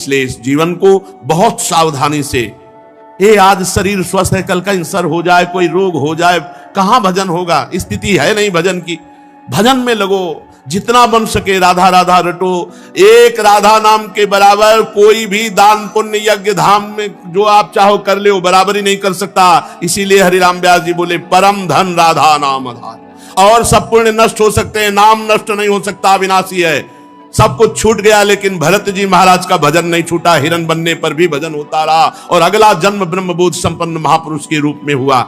इसलिए इस जीवन को बहुत सावधानी से, ये आज शरीर स्वस्थ है, कल कैंसर हो जाए, कोई रोग हो जाए, कहां भजन होगा? स्थिति है नहीं भजन की। भजन में लगो, जितना बन सके राधा राधा रटो। एक राधा नाम के बराबर कोई भी दान पुण्य यज्ञ धाम में जो आप चाहो कर ले, वो बराबरी नहीं कर सकता। इसीलिए हरिराम व्यास जी बोले परम धन राधा नाम आधार। और सब पुण्य नष्ट हो सकते हैं, नाम नष्ट नहीं हो सकता, अविनाशी है। सब कुछ छूट गया, लेकिन भरत जी महाराज का भजन नहीं छूटा। हिरण बनने पर भी भजन होता रहा और अगला जन्म ब्रह्मबोध संपन्न महापुरुष के रूप में हुआ।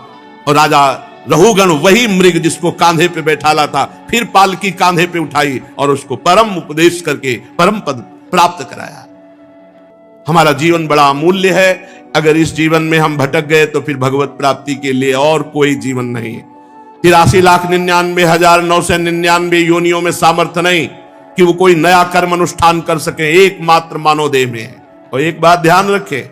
और राजा रहुगण वही मृग जिसको कांधे पे बैठाला था, फिर पालकी कांधे पे उठाई और उसको परम उपदेश करके परम पद प्राप्त कराया। हमारा जीवन बड़ा अमूल्य है। अगर इस जीवन में हम भटक गए तो फिर भगवत प्राप्ति के लिए और कोई जीवन नहीं है। 83,99,999 योनियों में सामर्थ्य नहीं कि वो कोई नया कर्म अनुष्ठान कर सके, एकमात्र मानव देह में है। और एक बात ध्यान रखे,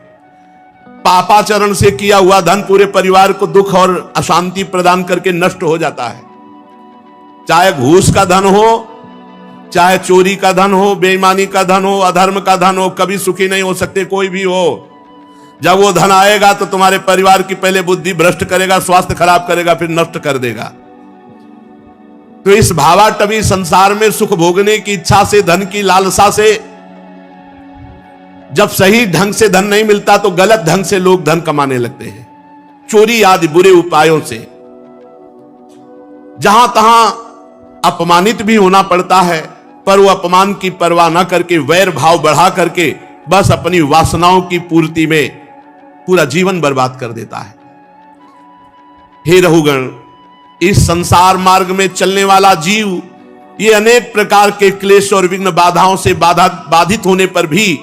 पापाचरण से किया हुआ धन पूरे परिवार को दुख और अशांति प्रदान करके नष्ट हो जाता है। चाहे घूस का धन हो, चाहे चोरी का धन हो, बेईमानी का धन हो, अधर्म का धन हो, कभी सुखी नहीं हो सकते कोई भी हो। जब वो धन आएगा तो तुम्हारे परिवार की पहले बुद्धि भ्रष्ट करेगा, स्वास्थ्य खराब करेगा, फिर नष्ट कर देगा। तो इस भावाटवी संसार में सुख भोगने की इच्छा से, धन की लालसा से, जब सही ढंग से धन नहीं मिलता तो गलत ढंग से लोग धन कमाने लगते हैं, चोरी आदि बुरे उपायों से। जहां तहां अपमानित भी होना पड़ता है, पर वो अपमान की परवाह न करके वैर भाव बढ़ा करके बस अपनी वासनाओं की पूर्ति में पूरा जीवन बर्बाद कर देता है। हे रहुगण, इस संसार मार्ग में चलने वाला जीव ये अनेक प्रकार के क्लेश और विघ्न बाधाओं से बाधित होने पर भी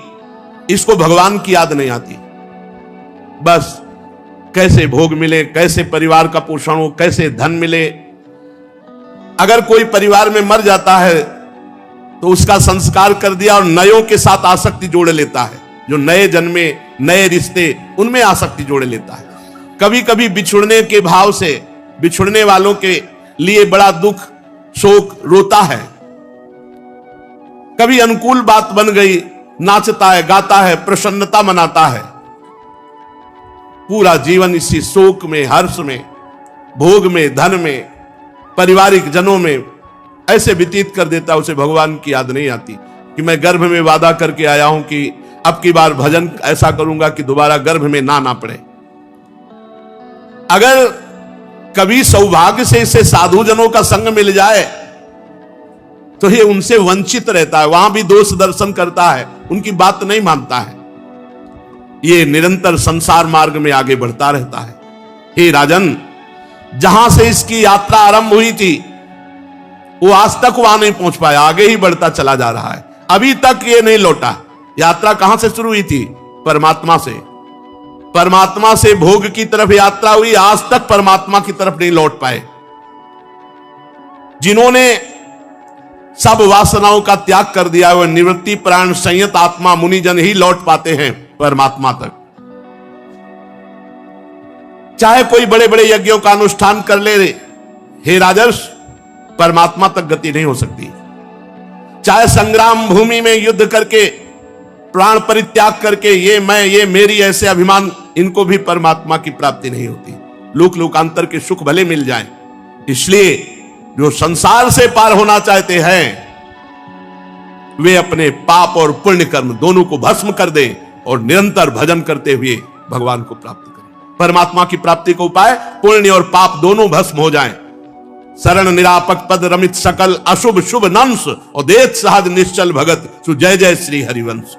इसको भगवान की याद नहीं आती। बस कैसे भोग मिले, कैसे परिवार का पोषण हो, कैसे धन मिले। अगर कोई परिवार में मर जाता है तो उसका संस्कार कर दिया और नयों के साथ आसक्ति जोड़ लेता है। जो नए जन्मे, नए रिश्ते, उनमें आसक्ति जोड़ लेता है। कभी कभी बिछुड़ने के भाव से बिछुड़ने वालों के लिए बड़ा दुख, शोक रोता है। कभी अनुकूल बात बन गई, नाचता है, गाता है, प्रसन्नता मनाता है। पूरा जीवन इसी शोक में, हर्ष में, भोग में, धन में, पारिवारिक जनों में ऐसे व्यतीत कर देता है। उसे भगवान की याद नहीं आती कि मैं गर्भ में वादा करके आया हूं कि अब की बार भजन ऐसा करूंगा कि दोबारा गर्भ में ना पड़े। अगर कभी सौभाग्य से इसे साधु जनों का संग मिल जाए तो ये उनसे वंचित रहता है, वहां भी दोष दर्शन करता है, उनकी बात नहीं मानता है। ये निरंतर संसार मार्ग में आगे बढ़ता रहता है। हे राजन, जहां से इसकी यात्रा आरंभ हुई थी वो आज तक वहां नहीं पहुंच पाया, आगे ही बढ़ता चला जा रहा है। अभी तक ये नहीं लौटा। यात्रा कहां से शुरू हुई थी? परमात्मा से। परमात्मा से भोग की तरफ यात्रा हुई, आज तक परमात्मा की तरफ नहीं लौट पाए। जिन्होंने सब वासनाओं का त्याग कर दिया, वह निवृत्ति प्राण संयत आत्मा मुनिजन ही लौट पाते हैं परमात्मा तक। चाहे कोई बड़े बड़े यज्ञों का अनुष्ठान कर ले, हे राजर्ष, परमात्मा तक गति नहीं हो सकती। चाहे संग्राम भूमि में युद्ध करके, प्राण परित्याग करके, ये मैं, ये मेरी, ऐसे अभिमान, इनको भी परमात्मा की प्राप्ति नहीं होती। लोक लोकांतर के सुख भले मिल जाएं। इसलिए जो संसार से पार होना चाहते हैं वे अपने पाप और पुण्य कर्म दोनों को भस्म कर दें और निरंतर भजन करते हुए भगवान को प्राप्त करें। परमात्मा की प्राप्ति का उपाय पुण्य और पाप दोनों भस्म हो जाएं। शरण निरापक पद रमित सकल अशुभ शुभ नंस और देत सहज निश्चल भगत सु जय जय श्री हरिवंश।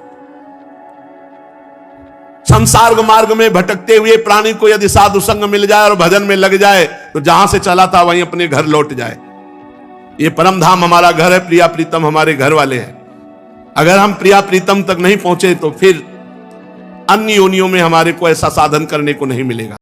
संसार मार्ग में भटकते हुए प्राणी को यदि साधु संग मिल जाए और भजन में लग जाए तो जहां से चला था वहीं अपने घर लौट जाए। ये परम धाम हमारा घर है, प्रिया प्रीतम हमारे घर वाले हैं। अगर हम प्रिया प्रीतम तक नहीं पहुंचे तो फिर अन्य योनियों में हमारे को ऐसा साधन करने को नहीं मिलेगा।